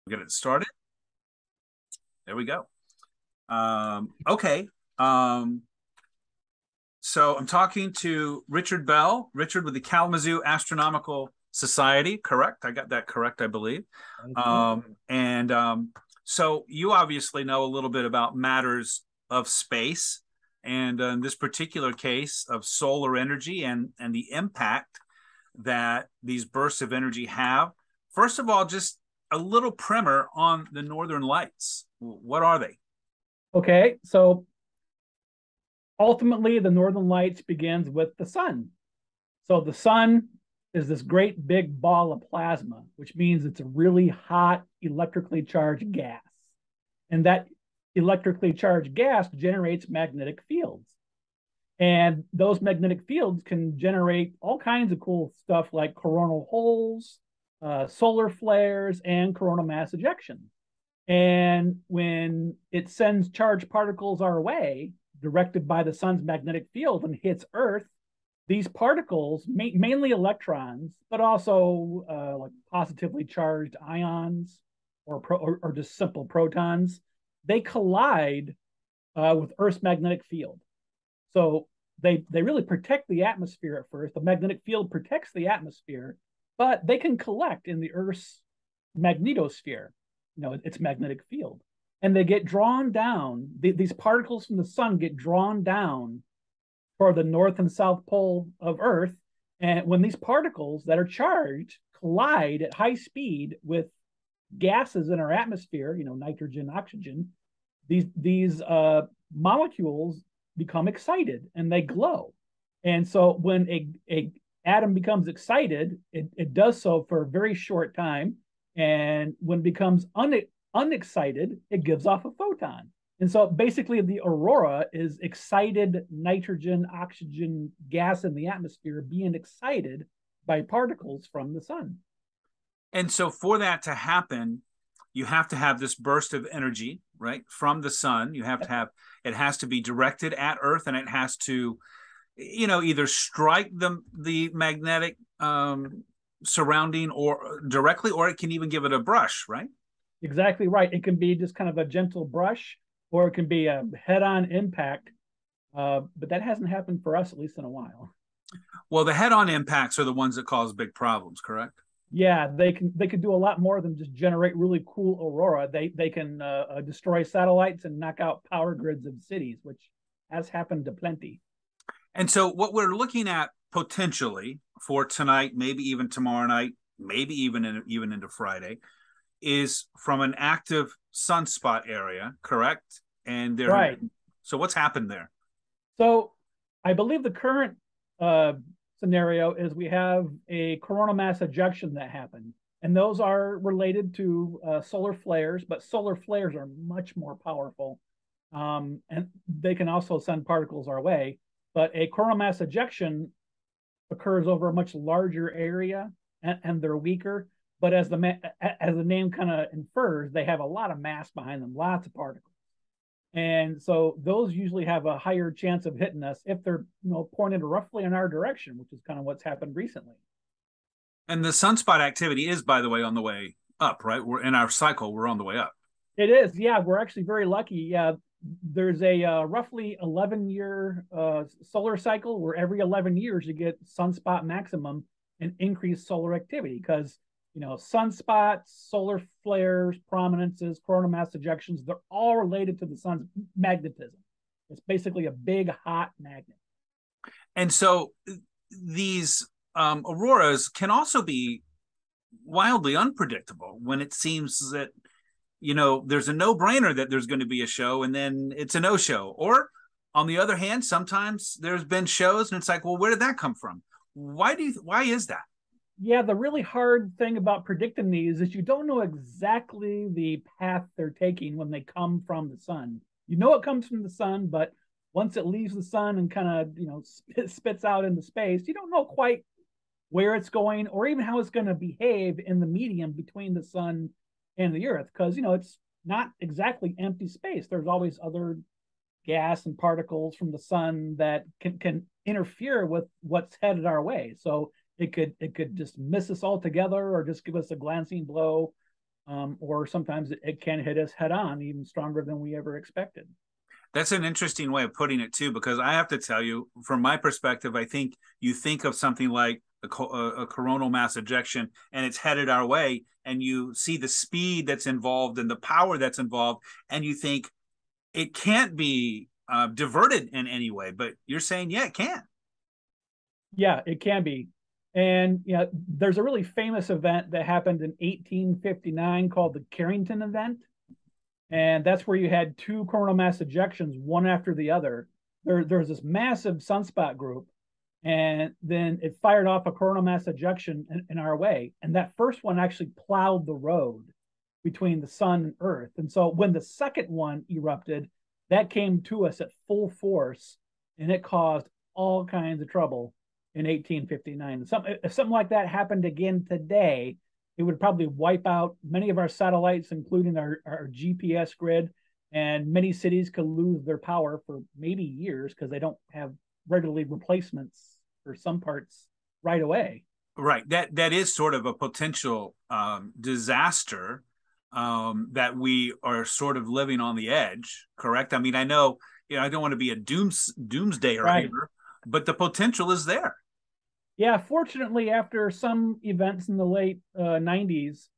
Get it started. There we go. Okay. Um, so I'm talking to Richard Bell, Richard with the Kalamazoo Astronomical Society. Correct? I got that correct, I believe. That is correct. So you obviously know a little bit about matters of space, and in this particular case of solar energy and the impact that these bursts of energy have. First of all, just a little primer on the Northern Lights. What are they? Okay, so ultimately, the Northern Lights begins with the sun. So the sun is this great big ball of plasma, which means it's a really hot electrically charged gas. And that electrically charged gas generates magnetic fields. And those magnetic fields can generate all kinds of cool stuff like coronal holes, solar flares, and coronal mass ejection. And when it sends charged particles our way, directed by the sun's magnetic field and hits Earth, these particles, mainly electrons, but also like positively charged ions or just simple protons, they collide with Earth's magnetic field. So they really protect the atmosphere at first. The magnetic field protects the atmosphere, but they can collect in the Earth's magnetosphere, its magnetic field. And they get drawn down. These particles from the sun get drawn down for the north and south pole of Earth. And when these particles that are charged collide at high speed with gases in our atmosphere, nitrogen, oxygen, these molecules become excited and they glow. And so when a atom becomes excited, it does so for a very short time. And when it becomes unexcited, it gives off a photon. And so basically, the aurora is excited nitrogen, oxygen gas in the atmosphere being excited by particles from the sun. And so for that to happen, you have to have this burst of energy, right, from the sun. You have to have it has to be directed at Earth, and it has to, either strike the magnetic surrounding or directly, or it can even give it a brush, right? Exactly right. It can be just kind of a gentle brush, or it can be a head-on impact. But that hasn't happened for us, at least in a while. Well, the head-on impacts are the ones that cause big problems, correct? Yeah, they can do a lot more than just generate really cool aurora. They can destroy satellites and knock out power grids of cities, which has happened to plenty. And so what we're looking at potentially for tonight, maybe even tomorrow night, maybe even into Friday, is from an active sunspot area, correct? And there have Right. been, so what's happened there? So I believe the current uh, scenario is we have a coronal mass ejection that happened, and those are related to solar flares, but solar flares are much more powerful, and they can also send particles our way. But a coronal mass ejection occurs over a much larger area, and they're weaker. But as the name kind of infers, they have a lot of mass behind them, lots of particles. And so those usually have a higher chance of hitting us if they're pointed roughly in our direction, which is kind of what's happened recently. And the sunspot activity is, by the way, on the way up, right? We're in our cycle, we're on the way up. It is, yeah. We're actually very lucky. Yeah, there's a roughly 11-year solar cycle where every 11 years you get sunspot maximum and increased solar activity because sunspots, solar flares, prominences, coronal mass ejections, they're all related to the sun's magnetism. It's basically a big hot magnet. And so these auroras can also be wildly unpredictable when it seems that there's a no-brainer that there's going to be a show and then it's a no-show. Or on the other hand, sometimes there's been shows and it's like, well, where did that come from? Why is that? Yeah, the really hard thing about predicting these is you don't know exactly the path they're taking when they come from the sun. You know it comes from the sun, but once it leaves the sun and kind of spits out into space, you don't know quite where it's going or even how it's going to behave in the medium between the sun and the earth because it's not exactly empty space. There's always other gas and particles from the sun that can interfere with what's headed our way. So it could just miss us altogether or just give us a glancing blow. or sometimes it can hit us head on, even stronger than we ever expected. That's an interesting way of putting it too, because I have to tell you, from my perspective, I think you think of something like a coronal mass ejection, and it's headed our way, and you see the speed that's involved and the power that's involved, and you think it can't be diverted in any way. But you're saying, yeah, it can. Yeah, it can be. And yeah, there's a really famous event that happened in 1859 called the Carrington event. And that's where you had two coronal mass ejections, one after the other. There's this massive sunspot group, and then it fired off a coronal mass ejection in our way. And that first one actually plowed the road between the sun and Earth. And so when the second one erupted, that came to us at full force, and it caused all kinds of trouble in 1859. If something like that happened again today, it would probably wipe out many of our satellites, including our GPS grid, and many cities could lose their power for maybe years because they don't have readily replacements for some parts right away. Right. That is sort of a potential disaster that we are sort of living on the edge. Correct. I mean, I know, I don't want to be a doomsdayer Right. here, but the potential is there. Yeah, fortunately, after some events in the late 90s,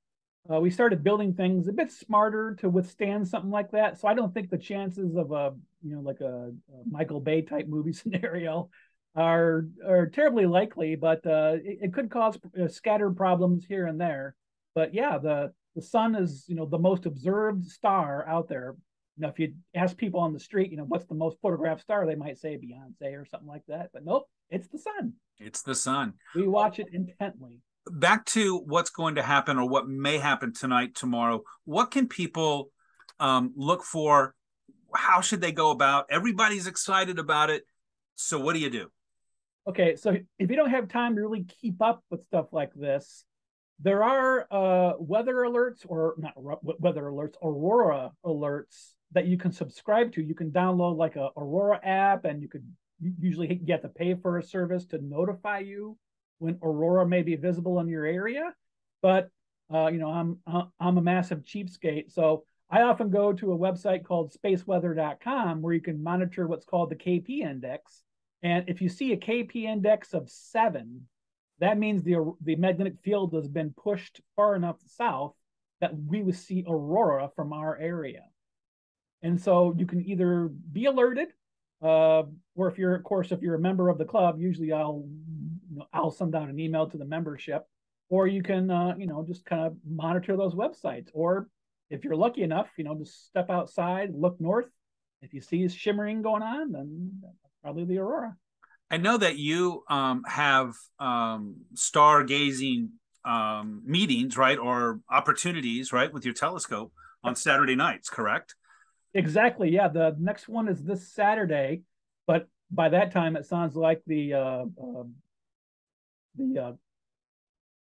we started building things a bit smarter to withstand something like that. So I don't think the chances of like a Michael Bay type movie scenario are terribly likely, but it could cause scattered problems here and there. But yeah, the sun is the most observed star out there. If you ask people on the street, what's the most photographed star, they might say Beyonce or something like that. But nope, it's the sun. It's the sun. We watch it intently. Back to what's going to happen or what may happen tonight, tomorrow. What can people look for? How should they go about? Everybody's excited about it. So what do you do? Okay, so if you don't have time to really keep up with stuff like this, there are weather alerts, or not weather alerts, aurora alerts that you can subscribe to. You can download like a Aurora app, and you could usually get to pay for a service to notify you when aurora may be visible in your area. But I'm a massive cheapskate, so I often go to a website called spaceweather.com where you can monitor what's called the KP index. And if you see a KP index of 7, that means the magnetic field has been pushed far enough south that we would see aurora from our area. And so you can either be alerted, or if you're a member of the club, usually I'll send out an email to the membership, or you can just kind of monitor those websites. Or if you're lucky enough, just step outside, look north. If you see shimmering going on, then that's probably the aurora. I know that you have stargazing meetings, right, or opportunities, right, with your telescope on Saturday nights, correct? Exactly. Yeah. The next one is this Saturday, but by that time, it sounds like the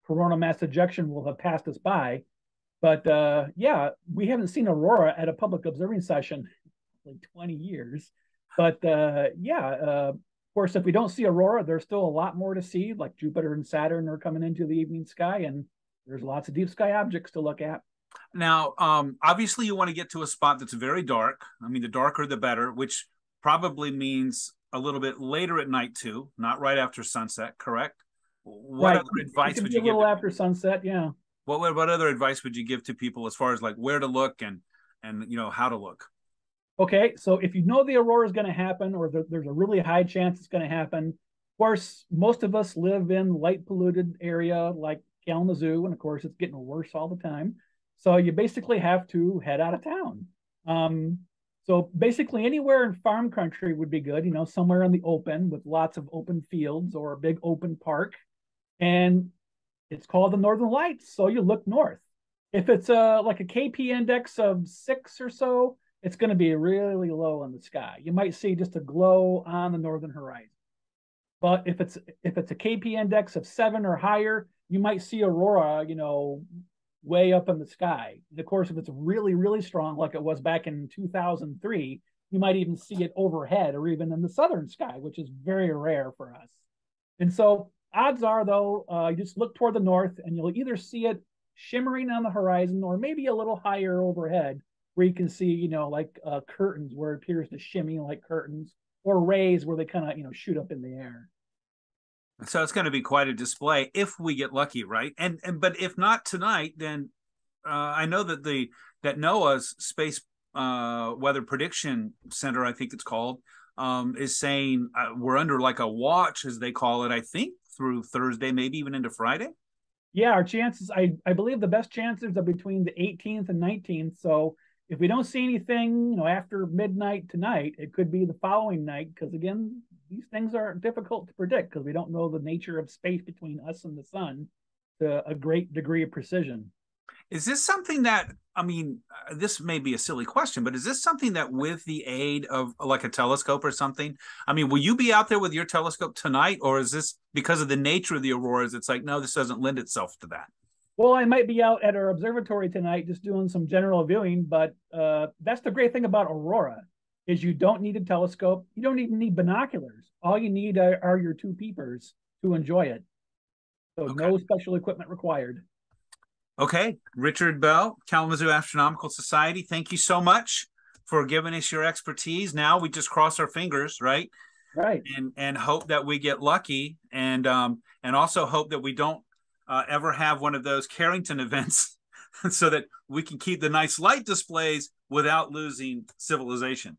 coronal mass ejection will have passed us by. But yeah, we haven't seen aurora at a public observing session in like 20 years. But of course, if we don't see aurora, there's still a lot more to see, like Jupiter and Saturn are coming into the evening sky, and there's lots of deep sky objects to look at. Now, obviously, you want to get to a spot that's very dark. I mean, the darker, the better, which probably means a little bit later at night, too, not right after sunset, correct? What Right. other advice would you give? A give? little after sunset, yeah. What other advice would you give to people as far as like where to look and how to look? Okay, so if you know the aurora is going to happen, or there's a really high chance it's going to happen, of course, most of us live in light polluted area like Kalamazoo, and of course, it's getting worse all the time. So you basically have to head out of town. So basically, anywhere in farm country would be good. Somewhere in the open with lots of open fields or a big open park, and it's called the Northern Lights. So you look north. If it's like a KP index of 6 or so, it's going to be really low in the sky. You might see just a glow on the northern horizon. But if it's a KP index of 7 or higher, you might see aurora, way up in the sky. And of course, if it's really, really strong, like it was back in 2003, you might even see it overhead or even in the southern sky, which is very rare for us. And so odds are, though, you just look toward the north and you'll either see it shimmering on the horizon, or maybe a little higher overhead, where you can see, like curtains where it appears to shimmy like curtains, or rays where they kind of, shoot up in the air. So it's going to be quite a display if we get lucky, right? And but if not tonight, then I know that that NOAA's Space Weather Prediction Center, I think it's called, is saying we're under like a watch, as they call it, I think through Thursday, maybe even into Friday. Yeah, our chances, I believe the best chances are between the 18th and 19th. So if we don't see anything, after midnight tonight, it could be the following night. Because again, these things are difficult to predict because we don't know the nature of space between us and the sun to a great degree of precision. Is this something that, I mean, this may be a silly question, but is this something that with the aid of like a telescope or something? I mean, will you be out there with your telescope tonight, or is this because of the nature of the auroras? It's like, no, this doesn't lend itself to that. Well, I might be out at our observatory tonight just doing some general viewing, but that's the great thing about aurora is you don't need a telescope. You don't even need binoculars. All you need are your two peepers to enjoy it. So Okay. no special equipment required. Okay, Richard Bell, Kalamazoo Astronomical Society, thank you so much for giving us your expertise. Now we just cross our fingers, right? Right. And hope that we get lucky, and also hope that we don't ever have one of those Carrington events, so that we can keep the nice light displays without losing civilization.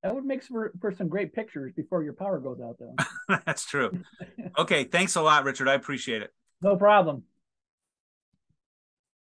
That would make for some great pictures before your power goes out, though. That's true. Okay, thanks a lot, Richard. I appreciate it. No problem.